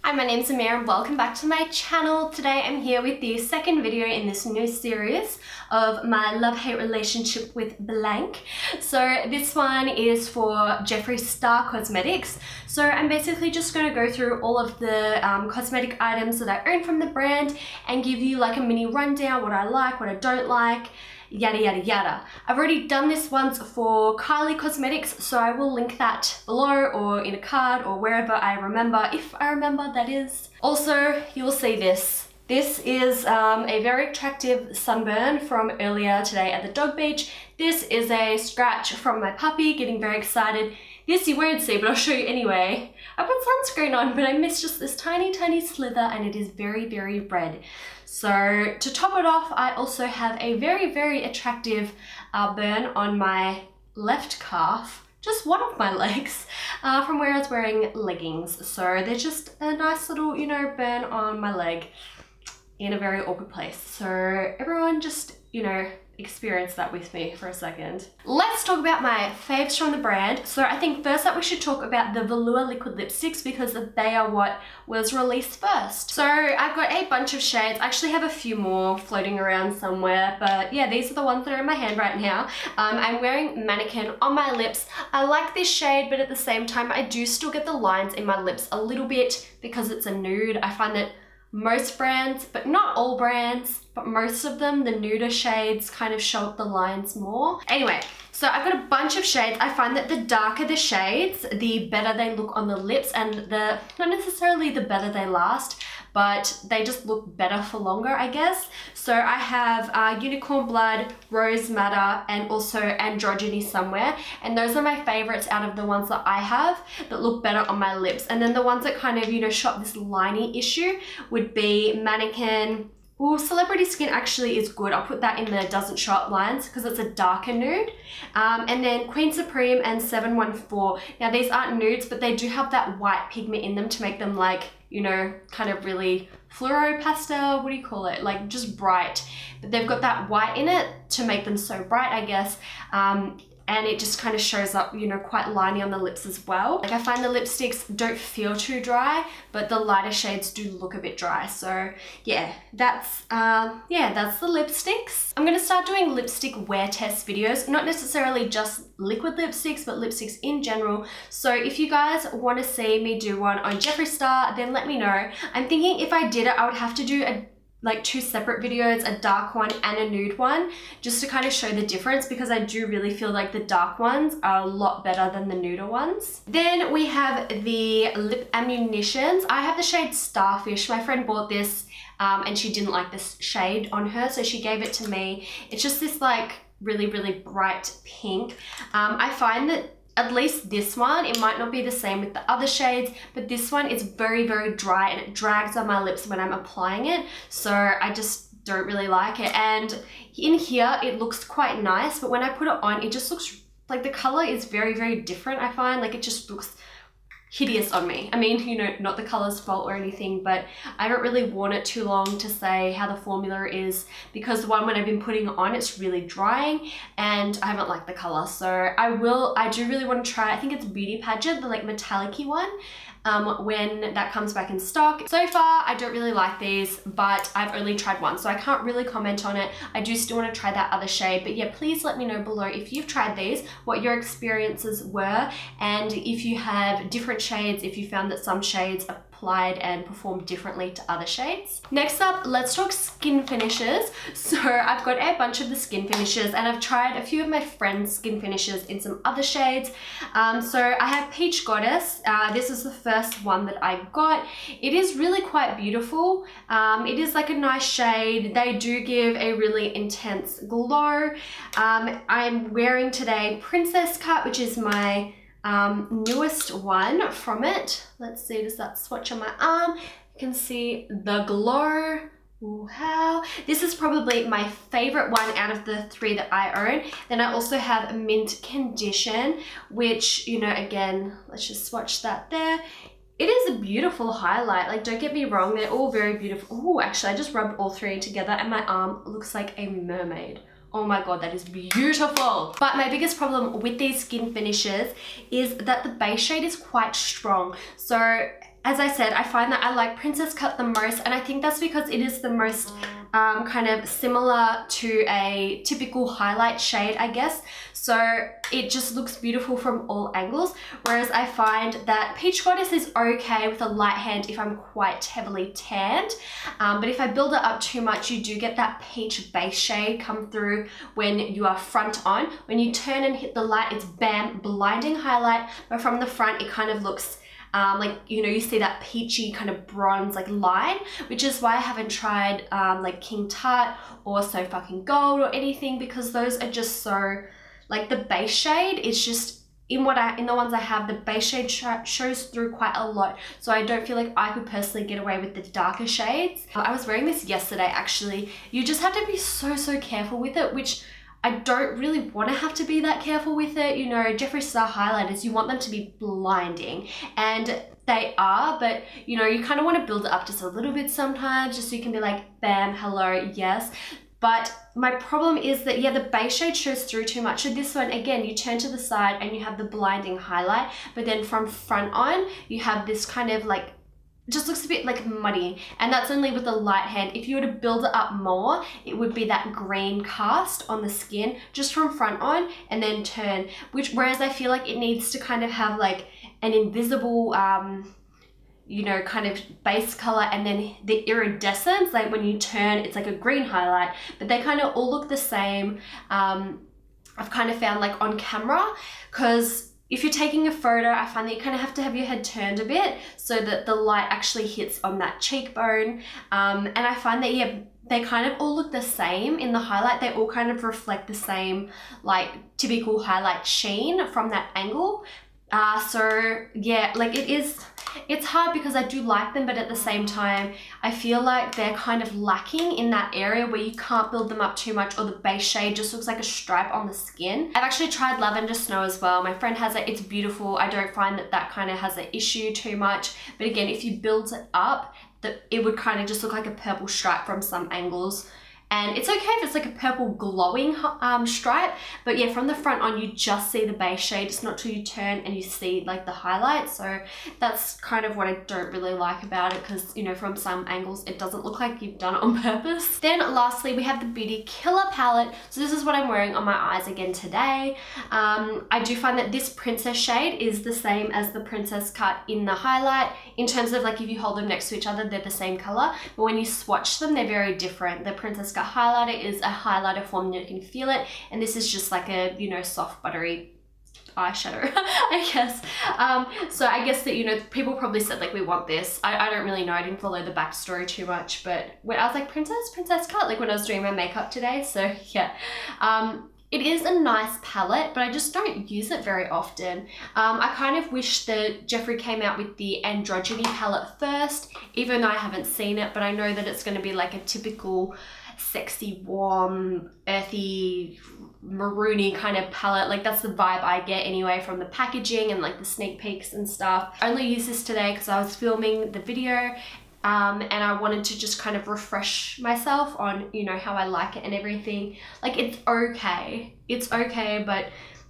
Hi, my name's Amir and welcome back to my channel. Today I'm here with the second video in this new series of my love-hate relationship with blank. So this one is for Jeffree Star Cosmetics. So I'm basically just going to go through all of the cosmetic items that I own from the brand and give you like a mini rundown, what I like, what I don't like, yada yada yada. I've already done this once for Kylie Cosmetics, so I will link that below or in a card or wherever I remember, if I remember, that is. Also, you will see this. This is a very attractive sunburn from earlier today at the dog beach. This is a scratch from my puppy, getting very excited. This you won't see, but I'll show you anyway. I put sunscreen on, but I missed just this tiny, tiny slither and it is very, very red. So to top it off, I also have a very, very attractive burn on my left calf, just one of my legs, from where I was wearing leggings. So they're just a nice little, you know, burn on my leg in a very awkward place. So everyone just, you know, experience that with me for a second. Let's talk about my faves from the brand. So I think first up we should talk about the velour liquid lipsticks because they are what was released first. So I've got a bunch of shades. I actually have a few more floating around somewhere, but yeah, these are the ones that are in my hand right now. I'm wearing Mannequin on my lips. I like this shade, but at the same time I do still get the lines in my lips a little bit because it's a nude. I find that most brands, but not all brands, but most of them, the nuder shades kind of show up the lines more. Anyway, so I've got a bunch of shades. I find that the darker the shades, the better they look on the lips, and not necessarily the better they last, but they just look better for longer, I guess. So I have Unicorn Blood, Rose Madder, and also Androgyny Somewhere. And those are my favorites out of the ones that I have that look better on my lips. And then the ones that kind of, you know, shot this liney issue would be Mannequin. Well, Celebrity Skin actually is good. I'll put that in the doesn't show up lines because it's a darker nude. And then Queen Supreme and 714. Now these aren't nudes, but they do have that white pigment in them to make them like, you know, kind of really fluoro pastel, what do you call it? Like just bright. But they've got that white in it to make them so bright, I guess. And it just kind of shows up, you know, quite liney on the lips as well. Like I find the lipsticks don't feel too dry, but the lighter shades do look a bit dry. So yeah, that's the lipsticks. I'm gonna start doing lipstick wear test videos, not necessarily just liquid lipsticks, but lipsticks in general. So if you guys want to see me do one on Jeffree Star, then let me know. I'm thinking if I did it, I would have to do like two separate videos, a dark one and a nude one, just to kind of show the difference because I do really feel like the dark ones are a lot better than the nuder ones. Then we have the lip ammunitions. I have the shade Starfish. My friend bought this and she didn't like this shade on her, so she gave it to me. It's just this like really, really bright pink. I find that at least this one, it might not be the same with the other shades, but this one is very, very dry and it drags on my lips when I'm applying it. So I just don't really like it. And in here, it looks quite nice, but when I put it on, it just looks like the color is very, very different. I find like it just looks hideous on me. I mean, you know, not the color's fault or anything, but I don't really want it too long to say how the formula is because the one when I've been putting it on, it's really drying and I haven't liked the color. So I do really want to try, I think it's Beauty Pageant, the like metallic-y one, when that comes back in stock. So far, I don't really like these, but I've only tried one, so I can't really comment on it. I do still want to try that other shade, but yeah, please let me know below if you've tried these, what your experiences were, and if you have different shades, if you found that some shades applied and performed differently to other shades. Next up, let's talk skin finishes. So I've got a bunch of the skin finishes and I've tried a few of my friends' skin finishes in some other shades. So I have Peach Goddess. This is the first one that I got. It is really quite beautiful. It is like a nice shade. They do give a really intense glow. I'm wearing today Princess Cut, which is my newest one from it. Let's see, does that swatch on my arm? You can see the glow. Wow. This is probably my favorite one out of the three that I own. Then I also have Mint Condition, which, you know, again, let's just swatch that there. It is a beautiful highlight. Like, don't get me wrong, they're all very beautiful. Oh, actually, I just rubbed all three together and my arm looks like a mermaid. Oh my god, that is beautiful. But my biggest problem with these skin finishes is that the base shade is quite strong. So as I said, I find that I like Princess Cut the most, and I think that's because it is the most kind of similar to a typical highlight shade, I guess. So it just looks beautiful from all angles. Whereas I find that Peach Goddess is okay with a light hand if I'm quite heavily tanned. But if I build it up too much, you do get that peach base shade come through when you are front on. When you turn and hit the light, it's bam, blinding highlight. But from the front, it kind of looks like, you know, you see that peachy kind of bronze like line, which is why I haven't tried like King Tut or So Fucking Gold or anything, because those are just so, like, the base shade is just, in the ones I have, the base shade shows through quite a lot. So I don't feel like I could personally get away with the darker shades. I was wearing this yesterday actually. You just have to be so careful with it, which I don't really want to have to be that careful with it. You know, Jeffree Star highlighters, you want them to be blinding, and they are, but you know, you kind of want to build it up just a little bit sometimes, just so you can be like, bam, hello, yes. But my problem is that, yeah, the base shade shows through too much. So this one, again, you turn to the side and you have the blinding highlight, but then from front on, you have this kind of like, just looks a bit like muddy, and that's only with the light hand. If you were to build it up more, it would be that green cast on the skin just from front on and then turn, whereas I feel like it needs to kind of have like an invisible you know, kind of base color, and then the iridescence, like when you turn, it's like a green highlight, but they kind of all look the same. I've kind of found, like, on camera, because if you're taking a photo, I find that you kind of have to have your head turned a bit so that the light actually hits on that cheekbone. And I find that, yeah, they kind of all look the same in the highlight. They all kind of reflect the same, like, typical highlight sheen from that angle. So yeah, like, it's hard because I do like them, but at the same time, I feel like they're kind of lacking in that area where you can't build them up too much, or the base shade just looks like a stripe on the skin. I've actually tried Lavender Snow as well. My friend has it. It's beautiful. I don't find that that kind of has an issue too much. But again, if you build it up, it would kind of just look like a purple stripe from some angles. And it's okay if it's like a purple glowing stripe, but yeah, from the front on, you just see the base shade. It's not till you turn and you see like the highlights. So that's kind of what I don't really like about it, because, you know, from some angles, it doesn't look like you've done it on purpose. Then lastly, we have the Beauty Killer palette. So this is what I'm wearing on my eyes again today. I do find that this princess shade is the same as the Princess Cut in the highlight, in terms of, like, if you hold them next to each other, they're the same color, but when you swatch them, they're very different. The Princess Cut highlighter is a highlighter form that you can feel it, and this is just like a, you know, soft buttery eyeshadow, I guess. So I guess that, you know, people probably said, like, we want this. I don't really know. I didn't follow the backstory too much, but when I was like, Princess Cut, like when I was doing my makeup today. So yeah, it is a nice palette, but I just don't use it very often. I kind of wish that Jeffree came out with the Androgyny palette first, even though I haven't seen it, but I know that it's going to be like a typical sexy, warm, earthy, maroony kind of palette. Like, that's the vibe I get anyway from the packaging and like the sneak peeks and stuff. I only used this today because I was filming the video and I wanted to just kind of refresh myself on, you know, how I like it and everything. Like, it's okay, but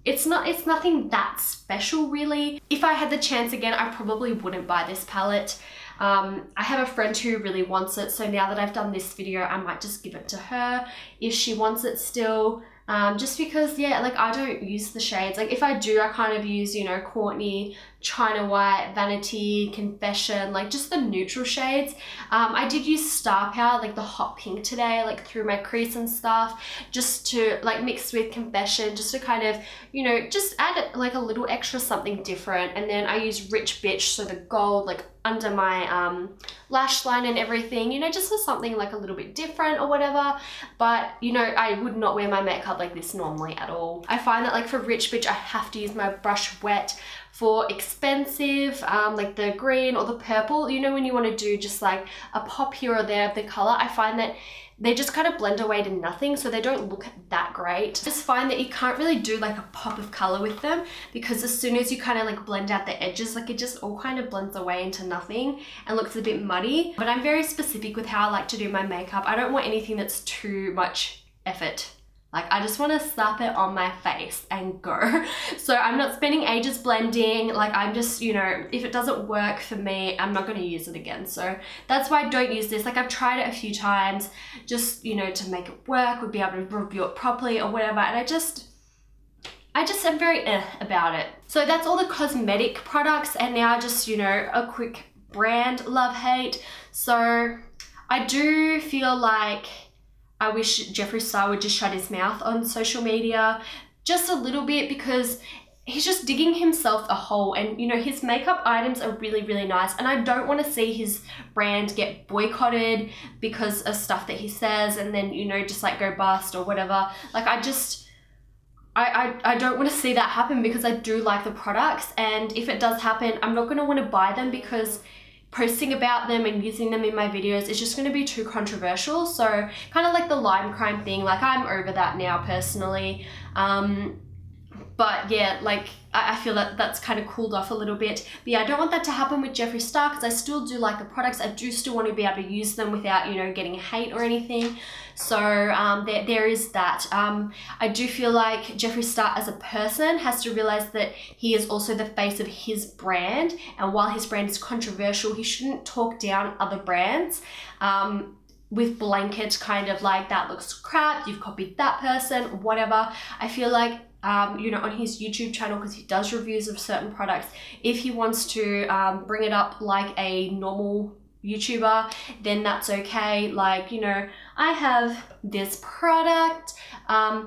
it's nothing that special really. If I had the chance again, I probably wouldn't buy this palette. I have a friend who really wants it, so now that I've done this video, I might just give it to her if she wants it still. Just because, yeah, like, I don't use the shades. Like, if I do, I kind of use, you know, Courtney, China White, Vanity, Confession, like just the neutral shades. I did use Star Power, like the hot pink today, like through my crease and stuff, just to like mix with Confession, just to kind of, you know, just add like a little extra something different. And then I use Rich Bitch, so the gold, like under my lash line and everything, you know, just for something like a little bit different or whatever. But, you know, I would not wear my makeup like this normally at all. I find that, like, for Rich Bitch, I have to use my brush wet. For expensive, like the green or the purple, you know, when you want to do just like a pop here or there of the color, I find that they just kind of blend away to nothing, so they don't look that great. Just find that you can't really do like a pop of color with them, because as soon as you kind of like blend out the edges, like it just all kind of blends away into nothing and looks a bit muddy. But I'm very specific with how I like to do my makeup. I don't want anything that's too much effort. Like, I just want to slap it on my face and go. So I'm not spending ages blending. Like, I'm just, you know, if it doesn't work for me, I'm not going to use it again. So that's why I don't use this. Like, I've tried it a few times just, you know, to make it work, would be able to review it properly or whatever. And I just am very about it. So that's all the cosmetic products, and now just, you know, a quick brand love-hate. So I do feel like I wish Jeffree Star would just shut his mouth on social media just a little bit, because he's just digging himself a hole. And, you know, his makeup items are really, really nice, and I don't want to see his brand get boycotted because of stuff that he says and then, you know, just like go bust or whatever. Like, I don't want to see that happen, because I do like the products, and if it does happen, I'm not going to want to buy them, because posting about them and using them in my videos is just going to be too controversial. So kind of like the lime crime thing, like I'm over that now personally. But yeah, like I feel that that's kind of cooled off a little bit. But yeah, I don't want that to happen with Jeffree Star, because I still do like the products. I do still want to be able to use them without, you know, getting hate or anything. So there is that. I do feel like Jeffree Star as a person has to realize that he is also the face of his brand. And while his brand is controversial, he shouldn't talk down other brands. With blanket kind of like, that looks crap, you've copied that person, whatever. I feel like, you know, on his YouTube channel, because he does reviews of certain products, if he wants to bring it up like a normal YouTuber, then that's okay. Like, you know, I have this product, I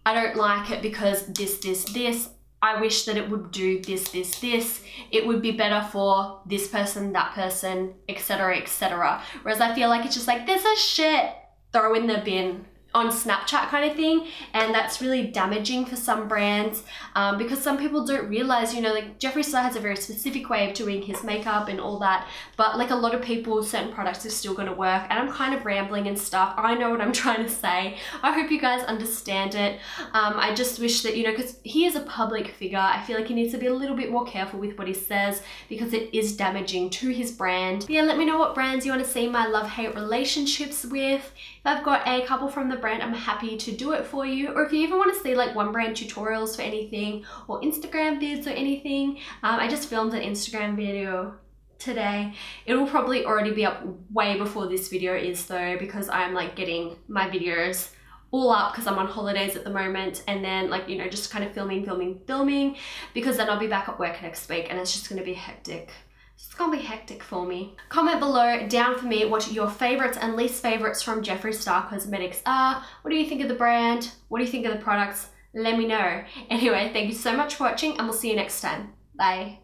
don't like it because this. I wish that it would do this. It would be better for this person, that person, etc., etc. Whereas I feel like it's just like, this is shit, throw in the bin on Snapchat kind of thing. And that's really damaging for some brands, because some people don't realize, you know, like Jeffree Star has a very specific way of doing his makeup and all that, but like a lot of people, certain products are still going to work. And I'm kind of rambling and stuff. I know what I'm trying to say. I hope you guys understand it. I just wish that, you know, because he is a public figure, I feel like he needs to be a little bit more careful with what he says, because it is damaging to his brand. But yeah, let me know what brands you want to see my love-hate relationships with. If I've got a couple from the brand, I'm happy to do it for you. Or if you even want to see like one brand tutorials for anything, or Instagram vids or anything, I just filmed an Instagram video today. It will probably already be up way before this video is though, because I'm like getting my videos all up because I'm on holidays at the moment, and then like, you know, just kind of filming, because then I'll be back at work next week and it's just going to be hectic. It's gonna be hectic for me. Comment below down for me what your favorites and least favorites from Jeffree Star Cosmetics are. What do you think of the brand? What do you think of the products? Let me know. Anyway, thank you so much for watching, and we'll see you next time. Bye.